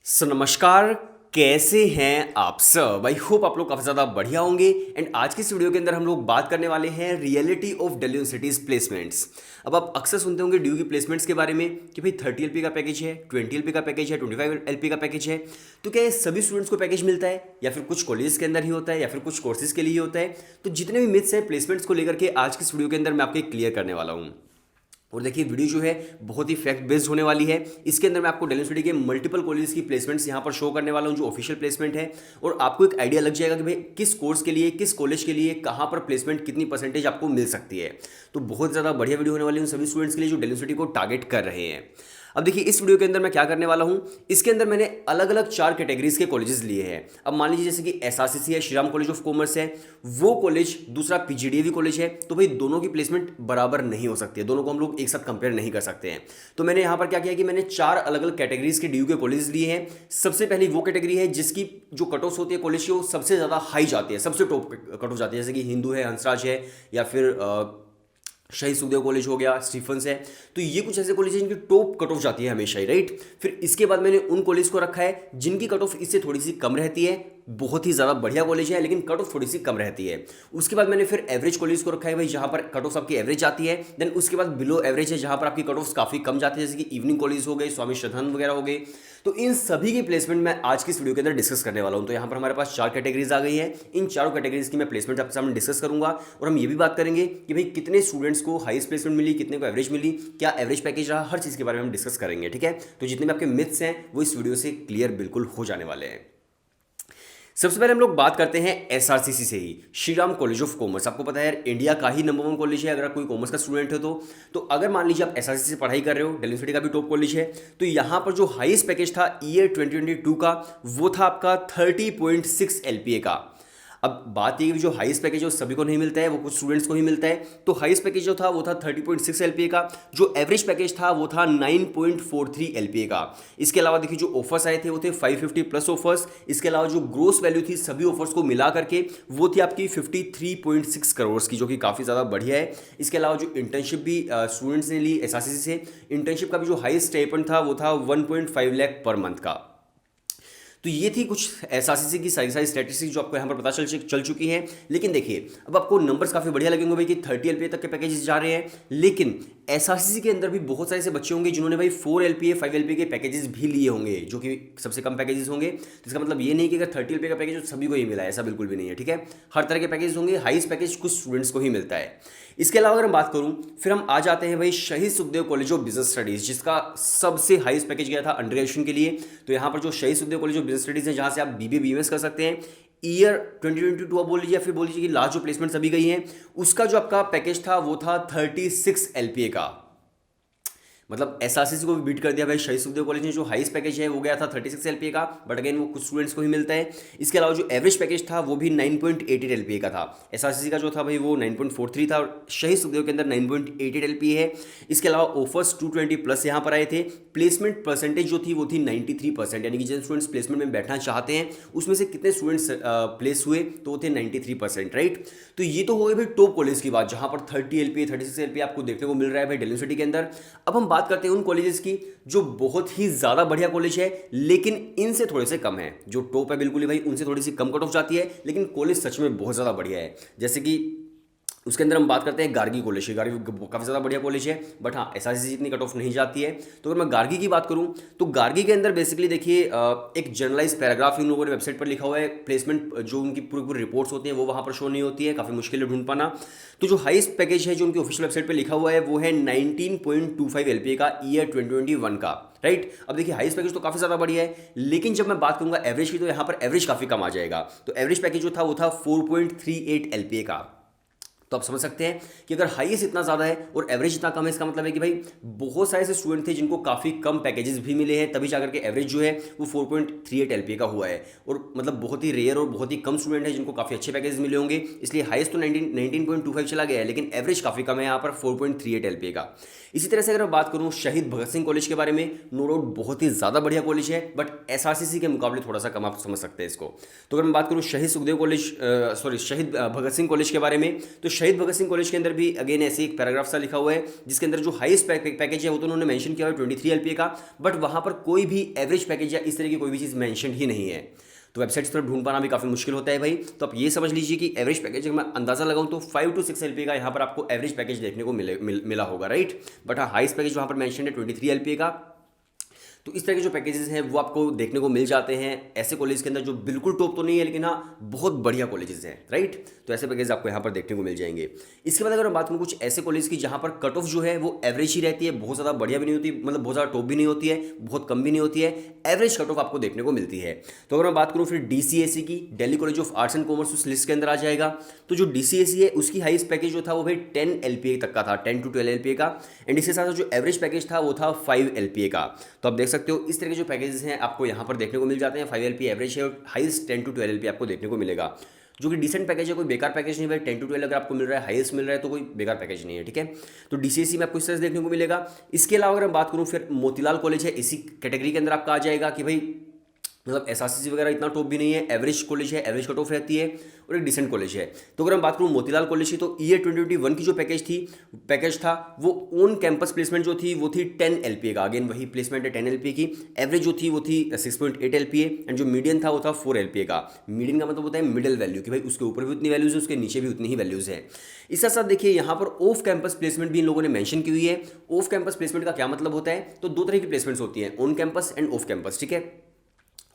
नमस्कार। कैसे हैं आप सब? आई होप आप लोग काफ़ी ज़्यादा बढ़िया होंगे। एंड आज की इस वीडियो के अंदर हम लोग बात करने वाले हैं reality of Delhi universities placements. अब आप अक्सर सुनते होंगे ड्यू की प्लेसमेंट्स के बारे में कि भाई 30 LP का पैकेज है, 20 LP का पैकेज है, 25 LP का पैकेज है। तो क्या ये सभी स्टूडेंट्स को पैकेज मिलता है या फिर कुछ कॉलेज के अंदर ही होता है या फिर कुछ कोर्सेज के लिए ही होता है? तो जितने भी मिथ्स हैं प्लेसमेंट्स को लेकर के आज की इस वीडियो के अंदर मैं आपको क्लियर करने वाला हूँ। और देखिए वीडियो जो है बहुत ही फैक्ट बेस्ड होने वाली है। इसके अंदर मैं आपको दिल्ली यूनिवर्सिटी के मल्टीपल कॉलेज की प्लेसमेंट्स यहाँ पर शो करने वाला हूँ जो ऑफिशियल प्लेसमेंट है, और आपको एक आइडिया लग जाएगा कि भाई किस कोर्स के लिए, किस कॉलेज के लिए, कहाँ पर प्लेसमेंट कितनी परसेंटेज आपको मिल सकती है। तो बहुत ज़्यादा बढ़िया वीडियो होने वाली है उन सभी स्टूडेंट्स के लिए जो दिल्ली यूनिवर्सिटी को टारगेट कर रहे हैं। अब देखिए इस वीडियो के अंदर मैं क्या करने वाला हूं, इसके अंदर मैंने अलग अलग 4 कैटेगरीज के कॉलेजेस लिए हैं। अब मान लीजिए जैसे कि एसआरसीसी है, Shri Ram college of commerce है, वो कॉलेज, दूसरा पीजीडीएवी कॉलेज है, तो भाई दोनों की प्लेसमेंट बराबर नहीं हो सकती है, दोनों को हम लोग एक साथ कंपेयर नहीं कर सकते हैं। तो मैंने यहां पर क्या किया कि मैंने 4 अलग अलग कैटेगरीज के ड्यू के कॉलेज लिए हैं। सबसे पहली वो कैटेगरी है जिसकी जो कट ऑफ होती है कॉलेज की वो सबसे ज़्यादा हाई जाती है, सबसे टॉप कट ऑफ जाती है, जैसे कि हिंदू है, हंसराज है, या फिर शहीद सुखदेव कॉलेज हो गया, स्टीफन्स है। तो ये कुछ ऐसे कॉलेज हैं जिनकी टॉप कट ऑफ जाती है हमेशा ही, राइट। फिर इसके बाद मैंने उन कॉलेज को रखा है जिनकी कट ऑफ इससे थोड़ी सी कम रहती है, बहुत ही ज़्यादा बढ़िया कॉलेज है लेकिन कट ऑफ थोड़ी सी कम रहती है। उसके बाद मैंने फिर एवरेज कॉलेज को रखा है भाई जहाँ पर कट ऑफ आपकी एवरेज आती है। देन उसके बाद बिलो एवरेज है जहाँ पर आपकी कट ऑफ काफ़ी कम जाती है, जैसे कि इवनिंग कॉलेज हो गए, स्वामी श्रद्धानंद वगैरह हो गए। तो इन सभी की प्लेसमेंट मैं आज की इस वीडियो के अंदर डिस्कस करने वाला हूं। तो यहाँ पर हमारे पास 4 कैटेगरीज आ गई हैं। इन चारों कैटेगरीज की मैं प्लेसमेंट आपके सामने डिस्कस करूंगा, और हम ये भी बात करेंगे कि भाई कितने स्टूडेंट्स को हाईएस्ट प्लेसमेंट मिली, कितने को एवरेज मिली, क्या एवरेज पैकेज रहा, हर चीज़ के बारे में हम डिस्कस करेंगे, ठीक है। तो जितने भी आपके मिथ्स हैं वो इस वीडियो से क्लियर बिल्कुल हो जाने वाले हैं। सबसे पहले हम लोग बात करते हैं एसआरसीसी से ही, Shri Ram college of commerce. आपको पता है यार इंडिया का ही नंबर 1 कॉलेज है अगर आप कोई कॉमर्स का स्टूडेंट है तो अगर मान लीजिए आप एसआरसीसी से पढ़ाई कर रहे हो, दिल्ली यूनिवर्सिटी का भी टॉप कॉलेज है, तो यहाँ पर जो हाईएस्ट पैकेज था ईयर 2022 का वो था आपका 30.6 LPA का। अब बात ये कि जो हाईएस्ट पैकेज है वो सभी को नहीं मिलता है, वो कुछ स्टूडेंट्स को ही मिलता है। तो हाईएस्ट पैकेज जो था वो था 30.6 LPA का। जो एवरेज पैकेज था वो था 9.43 LPA का। इसके अलावा देखिए जो ऑफर्स आए थे वो थे 550 प्लस ऑफर्स। इसके अलावा जो ग्रोस वैल्यू थी सभी ऑफर्स को मिला करके वो थी आपकी 53.6 करोड़ की, जो कि काफ़ी ज़्यादा बढ़िया है। इसके अलावा जो इंटर्नशिप भी स्टूडेंट्स ने ली एसआरसीसी से, इंटर्नशिप का भी जो हाईएस्ट स्टाइपेंड था वो था 1.5 लाख पर मंथ का। तो ये थी कुछ एसआरसीसी की सारी स्टैटिस्टिक्स जो आपको यहाँ पर पता चल चुकी हैं। लेकिन देखिए अब आपको नंबर्स काफ़ी बढ़िया लगेंगे भाई कि 30 LPA तक के पैकेजेस जा रहे हैं, लेकिन एसआरसीसी के अंदर भी बहुत सारे ऐसे बच्चे होंगे जिन्होंने भाई 4 LPA 5 LPA के पैकेजेस भी लिए होंगे, जो कि सबसे कम पैकेजेस होंगे। तो इसका मतलब ये नहीं कि अगर 30 LPA का पैकेज तो सभी को ही मिला है, ऐसा बिल्कुल भी नहीं है, ठीक है। हर तरह के पैकेज होंगे, हाईएस्ट पैकेज कुछ स्टूडेंट्स को ही मिलता है। इसके अलावा अगर हम बात करूं, फिर हम आ जाते हैं भाई शहीद Sukhdev college of business studies, जिसका सबसे हाईएस्ट पैकेज गया था अंडर ग्रेजुएशन के लिए। तो यहाँ पर जो शहीद Sukhdev college of business studies है जहाँ से आप BBA BMS कर सकते हैं, ईयर 2022 आप बोल लीजिए या फिर बोल लीजिए कि लास्ट जो प्लेसमेंट अभी गई हैं उसका जो आपका पैकेज था वो था 36 LPA का। मतलब एसआरसीसी को भी बीट कर दिया भाई शहीद सुखदेव कॉलेज ने। जो हाईएस्ट पैकेज है वो गया था 36 LPA का, बट अगेन वो कुछ स्टूडेंट्स को ही मिलता है। इसके अलावा जो एवरेज पैकेज था वो भी 9.88 LPA का था। एसआरसीसी का जो था भाई वो 9.43 था, और शहीद सुखदेव के अंदर 9.88 LPA है। इसके अलावा ऑफर्स 220 प्लस यहाँ पर आए थे। प्लेसमेंट परसेंटेज जो थी वो थी 93%, यानी कि जिन स्टूडेंट्स प्लेसमेंट में बैठना चाहते हैं उसमें से कितने स्टूडेंट्स प्लेस हुए तो वो थे 93%, राइट। तो ये तो हो गई भाई टॉप कॉलेज की बात जहाँ पर 30 LPA 36 LPA आपको देखने को मिल रहा है भाई दिल्ली यूनिवर्सिटी के अंदर। अब हम बात करते हैं उन कॉलेजेस की जो बहुत ही ज़्यादा बढ़िया कॉलेज है लेकिन इनसे थोड़े से कम है। जो टॉप है बिल्कुल ही भाई उनसे थोड़ी सी कम कट ऑफ जाती है, लेकिन कॉलेज सच में बहुत ज़्यादा बढ़िया है। जैसे कि उसके अंदर हम बात करते हैं गार्गी कॉलेज की। गार्गी काफ़ी ज़्यादा बढ़िया कॉलेज है, बट हाँ एसआरसीसी जितनी कट ऑफ नहीं जाती है। तो अगर मैं गार्गी की बात करूं तो गार्गी के अंदर बेसिकली देखिए एक जर्नलाइज पैराग्राफ इन लोगों ने वेबसाइट पर लिखा हुआ है। प्लेसमेंट जो उनकी पूरी पूरी रिपोर्ट्स होती हैं वो वहाँ पर शो नहीं होती है, काफ़ी मुश्किल है ढूंढ पाना। तो जो हाईएस्ट पैकेज है जो उनकी ऑफिशियल वेबसाइट पर लिखा हुआ है वो है 19.25 LPA का ईयर 2021 का, राइट। अब देखिए हाईएस्ट पैकेज तो काफ़ी ज़्यादा बढ़िया है, लेकिन जब मैं बात करूंगा एवरेज की तो यहाँ पर एवरेज काफ़ी कम आ जाएगा। तो एवरेज पैकेज जो था वो था 4.38 LPA का। तो आप समझ सकते हैं कि अगर हाईएस्ट इतना ज़्यादा है और एवरेज इतना कम है, इसका मतलब है कि भाई बहुत सारे ऐसे स्टूडेंट थे जिनको काफ़ी कम पैकेजेस भी मिले हैं, तभी जाकर के एवरेज जो है वो 4.38 LPA का हुआ है। और मतलब बहुत ही रेयर और बहुत ही कम स्टूडेंट है जिनको काफ़ी अच्छे पैकेजेस मिले होंगे, इसलिए हाईएस्ट तो 19.25 चला गया है, लेकिन एवरेज काफ़ी कम है यहाँ पर 4.38 LPA का। इसी तरह से अगर मैं बात करूँ शहीद भगत सिंह कॉलेज के बारे में, नो डाउट बहुत ही ज़्यादा बढ़िया कॉलेज है, बट एसआरसीसी के मुकाबले थोड़ा सा कम, आप समझ सकते हैं इसको। तो अगर मैं बात करूँ शहीद सुखदेव कॉलेज शहीद भगत सिंह कॉलेज के बारे में, तो शहीद भगत सिंह कॉलेज के अंदर भी अगेन ऐसे एक पैराग्राफ सा लिखा हुआ है जिसके अंदर जो हाईएस्ट पैकेज है वो तो उन्होंने मेंशन किया हुआ है 23 एलपीए का, बट वहाँ पर कोई भी एवरेज पैकेज या इस तरह की कोई भी चीज़ मेंशन ही नहीं है। तो वेबसाइट्स पर ढूंढ पाना भी काफ़ी मुश्किल होता है भाई। तो आप ये समझ लीजिए कि एवरेज पैकेज अगर मैं अंदाजा लगाऊं तो 5 to 6 एलपीए का यहाँ पर आपको एवरेज पैकेज देखने को मिला होगा, राइट। बट हाँ, हाईएस्ट पैकेज वहाँ पर मेंशन है 23 एलपीए का। तो इस तरह के जो पैकेजेस हैं वो आपको देखने को मिल जाते हैं ऐसे कॉलेज के अंदर जो बिल्कुल टॉप तो नहीं है लेकिन हाँ बहुत बढ़िया कॉलेजेस हैं, राइट। तो ऐसे पैकेज आपको यहाँ पर देखने को मिल जाएंगे। इसके बाद अगर हम बात करूँ कुछ ऐसे कॉलेज की जहाँ पर कट ऑफ जो है वो एवरेज ही रहती है, बहुत ज़्यादा बढ़िया भी नहीं होती, मतलब बहुत ज़्यादा टॉप भी नहीं होती है, बहुत कम भी नहीं होती है, एवरेज कट ऑफ आपको देखने को मिलती है। तो अगर मैं बात करूँ फिर DCSE की, Delhi college of arts and commerce उस लिस्ट के अंदर आ जाएगा। तो जो DCSE है उसकी हाईएस्ट पैकेज जो था वो भाई 10 एलपीए तक का था, 10 to 12 एलपीए का, एंड इसके साथ जो एवरेज पैकेज था वो था 5 एलपीए का। तो आप देख सकते हो इस तरह के जो पैकेजेस हैं आपको यहाँ पर देखने को मिल जाते हैं। 5 एलपीए एवरेज है और हाईएस्ट 10 to 12 एलपीए आपको देखने को मिलेगा, जो कि डिसेंट पैकेज है, कोई बेकार पैकेज नहीं भाई। 10 to 12 अगर आपको मिल रहा है, हाईएस्ट मिल रहा है, तो कोई बेकार पैकेज नहीं है, ठीक है। तो DCSE में आपको इस तरह से देखने को मिलेगा। इसके अलावा अगर मैं बात करूँ फिर मोतीलाल कॉलेज है, इसी कैटेगरी के अंदर आपका आ जाएगा कि भाई मतलब SRCC वगैरह इतना टॉप भी नहीं है, एवरेज कॉलेज है, एवरेज कट ऑफ रहती है और एक डिसेंट कॉलेज है। तो अगर हम बात करूँ मोतीलाल कॉलेज की, तो ईयर 2021 की जो पैकेज था वो ऑन कैंपस प्लेसमेंट जो थी वो थी 10 एलपीए का, अगेन वही प्लेसमेंट है 10 एलपीए की। एवरेज जो थी वो थी 6.8 एलपीए एंड जो मीडियन था वो था 4 एलपीए का। मीडियन का मतलब होता है मिडिल वैल्यू, कि भाई उसके ऊपर भी उतनी वैल्यूज है, उसके नीचे भी उतनी ही वैल्यूज है। इसके साथ देखिए यहाँ पर ऑफ कैंपस प्लेसमेंट भी इन लोगों ने मेंशन की हुई है। ऑफ कैंपस प्लेसमेंट का क्या मतलब होता है, तो दो तरह की प्लेसमेंट्स होती हैं, on campus end off campus, ठीक है।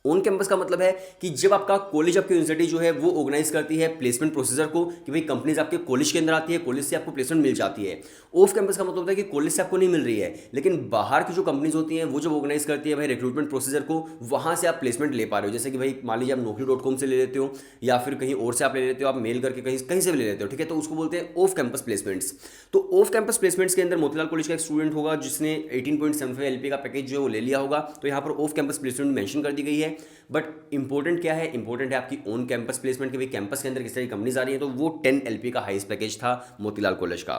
ऑन कैंपस का मतलब है कि जब आपका कॉलेज, आपकी यूनिवर्सिटी जो है वो ऑर्गेनाइज करती है प्लेसमेंट प्रोसीजर को, कि भाई कंपनीज आपके कॉलेज के अंदर आती है, कॉलेज से आपको प्लेसमेंट मिल जाती है। ऑफ कैंपस का मतलब होता है कि कॉलेज से आपको नहीं मिल रही है, लेकिन बाहर की जो कंपनीज होती हैं वो जब ऑर्गेनाइज करती है भाई रिक्रूटमेंट प्रोसीजर को, वहाँ से आप प्लेसमेंट ले पा रहे हो। जैसे कि भाई मान लीजिए आप Naukri.com से ले लेते हो या फिर कहीं और से आप ले लेते हो, आप मेल करके कहीं कहीं से भी ले लेते हो, ठीक है। तो उसको बोलते हैं ऑफ कैंपस प्लेसमेंट्स। तो ऑफ कैंपस प्लेसमेंट्स के अंदर मोतीलाल कॉलेज का एक स्टूडेंट होगा जिसने 18.75 एलपीए का पैकेज जो है वो ले लिया होगा, तो यहाँ पर ऑफ कैंपस प्लेसमेंट मेंशन कर दी गई है। बट इंपॉर्टेंट क्या है, इंपॉर्टेंट है आपकी ऑन कैंपस प्लेसमेंट, कि भाई कैंपस के अंदर किस तरह की कंपनीज आ रही है। तो वो 10 एलपीए का हाईएस्ट पैकेज था मोतीलाल कॉलेज का।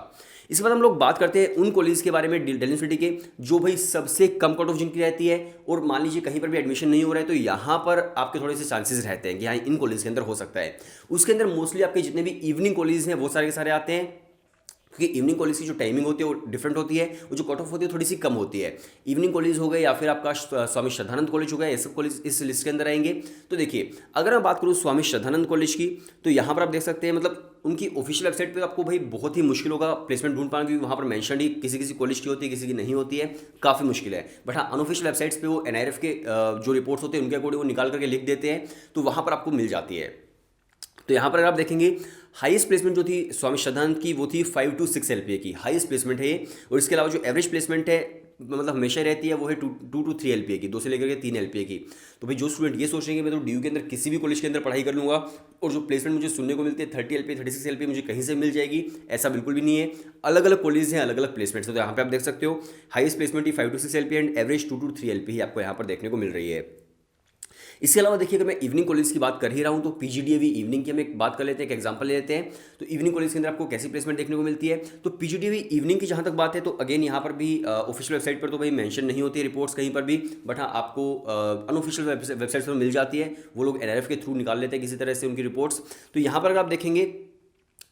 इसके बाद हम लोग बात करते हैं उन कॉलेज के बारे में दिल्ली यूनिवर्सिटी के जो भाई सबसे कम कट ऑफ जिनकी रहती है, और मान लीजिए कहीं पर भी एडमिशन नहीं हो रहा है तो यहाँ पर आपके थोड़े से चांसेस रहते हैं कि हाँ इन कॉलेज के अंदर हो सकता है। उसके अंदर मोस्टली आपके जितने भी इवनिंग कॉलेज हैं वो सारे के सारे आते हैं, क्योंकि इवनिंग कॉलेज की जो टाइमिंग होती है वो डिफरेंट होती है, वो जो कट ऑफ होती है थोड़ी सी कम होती है। इवनिंग कॉलेज हो गए या फिर आपका स्वामी श्रद्धानंद कॉलेज हो गया, ये सब कॉलेज इस लिस्ट के अंदर आएंगे। तो देखिए अगर मैं बात करूँ स्वामी श्रद्धानंद कॉलेज की, तो यहाँ पर आप देख सकते हैं मतलब उनकी ऑफिशियल वेबसाइट पे आपको भाई बहुत ही मुश्किल होगा प्लेसमेंट ढूंढ पाना, क्योंकि वहाँ पर मेंशन ही किसी किसी कॉलेज की होती है, किसी की नहीं होती है, काफ़ी मुश्किल है। बट हाँ अनऑफिशियल वेबसाइट्स पे वो NIRF के जो रिपोर्ट्स होते हैं उनके अकॉर्डिंग वो निकाल करके लिख देते हैं, तो वहाँ पर आपको मिल जाती है। तो यहाँ पर अगर आप देखेंगे हाईएस्ट प्लेसमेंट जो थी स्वामी श्रद्धानंद की वो थी 5 to 6 एलपीए की, हाईएस्ट प्लेसमेंट है ये। और इसके अलावा जो एवरेज प्लेसमेंट है मतलब हमेशा रहती है वो है 2 to 3 एलपीए की, 2 से लेकर के 3 एलपीए की। तो भाई जो स्टूडेंट ये सोच रहे हैं कि मैं तो DU के अंदर किसी भी कॉलेज के अंदर पढ़ाई कर लूँगा और जो प्लेसमेंट मुझे सुनने को मिलती है 30 एलपीए 36 एलपीए मुझे कहीं से मिल जाएगी, ऐसा बिल्कुल भी नहीं है। अलग अलग कॉलेज हैं, अलग अलग प्लेसमेंट्स है। तो यहाँ पे आप देख सकते हो हाईएस्ट प्लेसमेंट ही 5 to 6 LPA and average 2 to 3 LPA ही आपको यहाँ पर देखने को मिल रही है। इसके अलावा देखिए अगर मैं इवनिंग कॉलेज की बात कर ही रहा हूँ तो PGDAV इवनिंग की हम एक बात कर लेते हैं, एक एग्जांपल ले लेते हैं। तो इवनिंग कॉलेज के अंदर आपको कैसी प्लेसमेंट देखने को मिलती है, तो PGDAV इवनिंग की जहाँ तक बात है तो अगेन यहाँ पर भी ऑफिशियल वेबसाइट पर तो भाई मेंशन नहीं होती है रिपोर्ट्स कहीं पर भी, बट हाँ आपको अनऑफिशियल वेबसाइट पर मिल जाती है, वो लोग NIRF के थ्रू निकाल लेते हैं किसी तरह से उनकी रिपोर्ट्स। तो यहाँ पर अगर आप देखेंगे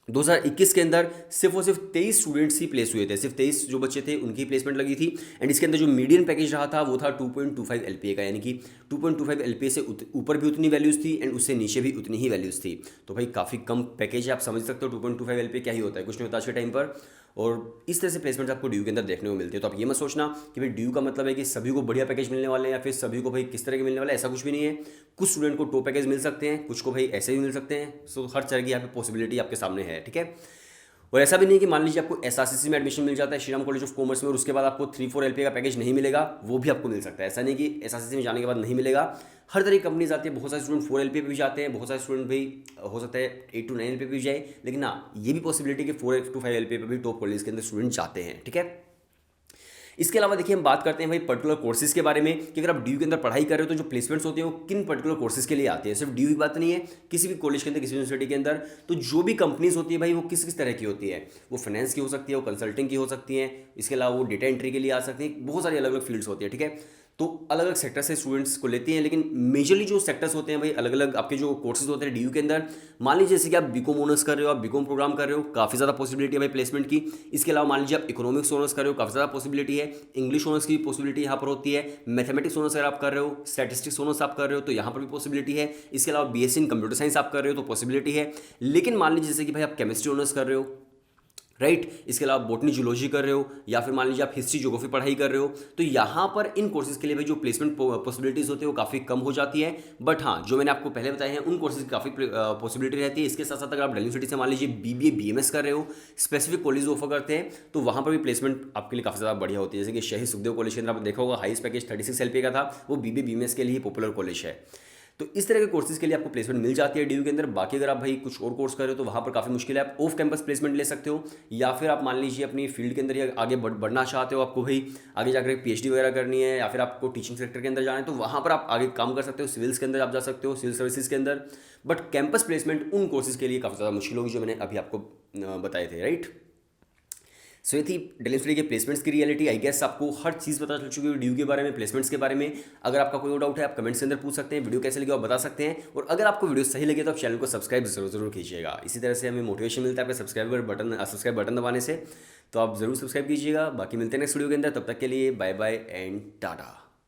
2021 के अंदर सिर्फ और सिर्फ 23 स्टूडेंट्स ही प्लेस हुए थे, सिर्फ 23 जो बच्चे थे उनकी प्लेसमेंट लगी थी। एंड इसके अंदर जो मीडियन पैकेज रहा था वो था 2.25 एलपीए का, यानी कि 2.25 एलपीए से ऊपर भी उतनी वैल्यूज़ थी एंड उससे नीचे भी उतनी ही वैल्यूज़ थी। तो भाई काफ़ी कम पैकेज है, आप समझ सकते हो 2.25 एलपीए क्या ही होता है, कुछ नहीं होता आज के टाइम पर। और इस तरह से प्लेसमेंट आपको DU के अंदर देखने को मिलती है। तो आप ये मत सोचना कि भाई DU का मतलब है कि सभी को बढ़िया पैकेज मिलने वाले हैं या फिर सभी को भाई किस तरह के मिलने वाले हैं, ऐसा कुछ भी नहीं है। कुछ स्टूडेंट को टॉप पैकेज मिल सकते हैं, कुछ को भाई ऐसे भी मिल सकते हैं। सो हर तरह की यहाँ पे पॉसिबिलिटी आपके सामने है, ठीक है। और ऐसा भी नहीं है कि मान लीजिए आपको SRCC में एडमिशन मिल जाता है श्रीराम कॉलेज ऑफ कॉमर्स में और उसके बाद आपको 3-4 एलपीए का पैकेज नहीं मिलेगा, वो भी आपको मिल सकता है। ऐसा नहीं कि SRCC में जाने के बाद नहीं मिलेगा, हर तरह की कंपनीज आती है। बहुत सारे स्टूडेंट 4 एलपीए पे भी जाते हैं, बहुत सारे स्टूडेंट भाई हो सकता है 8 to 9 एलपीए पे भी जाए, लेकिन हाँ ये भी पॉसिबिलिटी कि 4 to 5 एलपीए पे भी टॉप कॉलेज के अंदर स्टूडेंट जाते हैं, ठीक है। इसके अलावा देखिए हम बात करते हैं भाई पर्टिकुलर कोर्सेज के बारे में कि अगर आप DU के अंदर पढ़ाई कर रहे हो तो जो प्लेसमेंट्स होते हैं वो किन पर्टिकुलर कोर्सेज के लिए आते हैं। सिर्फ DU की बात नहीं है, किसी भी कॉलेज के अंदर, किसी यूनिवर्सिटी के अंदर तो जो भी कंपनीज होती है भाई वो किस किस तरह की होती है, वो फाइनेंस की हो सकती है, वो कंसल्टिंग की हो सकती है, इसके अलावा वो डेटा एंट्री के लिए आ सकती है, बहुत सारी अलग अलग फील्ड्स होती है, ठीक है। तो अलग अलग सेक्टर से स्टूडेंट्स को लेते हैं, लेकिन मेजरली जो सेक्टर्स होते हैं भाई, अलग अलग आपके जो कोर्सेज होते हैं डीयू के अंदर। मान लीजिए जैसे कि आप बीकॉम ऑनर्स कर रहे हो, आप बीकॉम प्रोग्राम कर रहे हो, काफ़ी ज़्यादा पॉसिबिलिटी है भाई प्लेसमेंट की। इसके अलावा मान लीजिए आप इकोनॉमिक्स ऑनर्स कर रहे हो, काफ़ी ज़्यादा पॉसिबिलिटी है। इंग्लिश ऑनर्स की पॉसिबिलिटी यहाँ पर होती है। मैथमेटिक्स ऑनर्स अगर आप कर रहे हो, स्टैटिस्टिक्स ऑनर्स आप कर रहे हो, तो यहाँ पर भी पॉसिबिलिटी है। इसके अलावा बीएससी इन कंप्यूटर साइंस आप कर रहे हो तो पॉसिबिलिटी है। लेकिन मान लीजिए जैसे कि भाई आप केमिस्ट्री ऑनर्स कर रहे हो, राइट, इसके अलावा बॉटनी जूलॉजी कर रहे हो, या फिर मान लीजिए आप हिस्ट्री ज्योग्राफी पढ़ाई कर रहे हो, तो यहाँ पर इन कोर्सेज के लिए भाई जो प्लेसमेंट पॉसिबिलिटीज होती है वो काफ़ी कम हो जाती है। बट हाँ, जो मैंने आपको पहले बताए हैं उन कोर्सेज की काफ़ी पॉसिबिलिटी रहती है। इसके साथ साथ अगर आप दिल्ली यूनिवर्सिटी से मान लीजिए बीबीए बीएमएस कर रहे हो, स्पेसिफिक कॉलेज ऑफर करते हैं, तो वहाँ पर भी प्लेसमेंट आपके लिए काफ़ी ज़्यादा बढ़िया होती है। जैसे कि शहीद सुखदेव कॉलेज के अंदर आपने देखा होगा हाईएस्ट पैकेज 36 LPA का था, वो बीबीए बीएमएस के लिए पॉपुलर कॉलेज है। तो इस तरह के कोर्सेज के लिए आपको प्लेसमेंट मिल जाती है डीयू के अंदर। बाकी अगर आप भाई कुछ और कोर्स कर रहे हो तो वहाँ पर काफ़ी मुश्किल है, आप ऑफ कैंपस प्लेसमेंट ले सकते हो, या फिर आप मान लीजिए अपनी फील्ड के अंदर या आगे बढ़ना चाहते हो, आपको भाई आगे जाकर पीएचडी वगैरह करनी है, या फिर आपको टीचिंग सेक्टर के अंदर जाना है, तो वहाँ पर आप आगे काम कर सकते हो। सिविल्स के अंदर आप जा सकते हो, सिविल सर्विसेज के अंदर। बट कैंपस प्लेसमेंट उन कोर्सेज के लिए काफ़ी ज़्यादा मुश्किल होगी जो मैंने अभी आपको बताए थे, राइट। सो ये थी दिल्ली यूनिवर्सिटी के प्लेसमेंट्स की रियलिटी। आई गेस आपको हर चीज़ पता चल चुकी है डीयू के बारे में, प्लेसमेंट्स के बारे में। अगर आपका कोई और डाउट है आप कमेंट्स के अंदर पूछ सकते हैं। वीडियो कैसे लगे आप बता सकते हैं, और अगर आपको वीडियो सही लगे तो आप चैनल को सब्सक्राइब जरूर कीजिएगा। इसी तरह से हमें मोटिवेशन मिलता है आपके सब्सक्राइब बटन दबाने से, तो आप जरूर सब्सक्राइब कीजिएगा। बाकी मिलते हैं नेक्स्ट वीडियो के अंदर, तब तक के लिए बाय बाय एंड टाटा।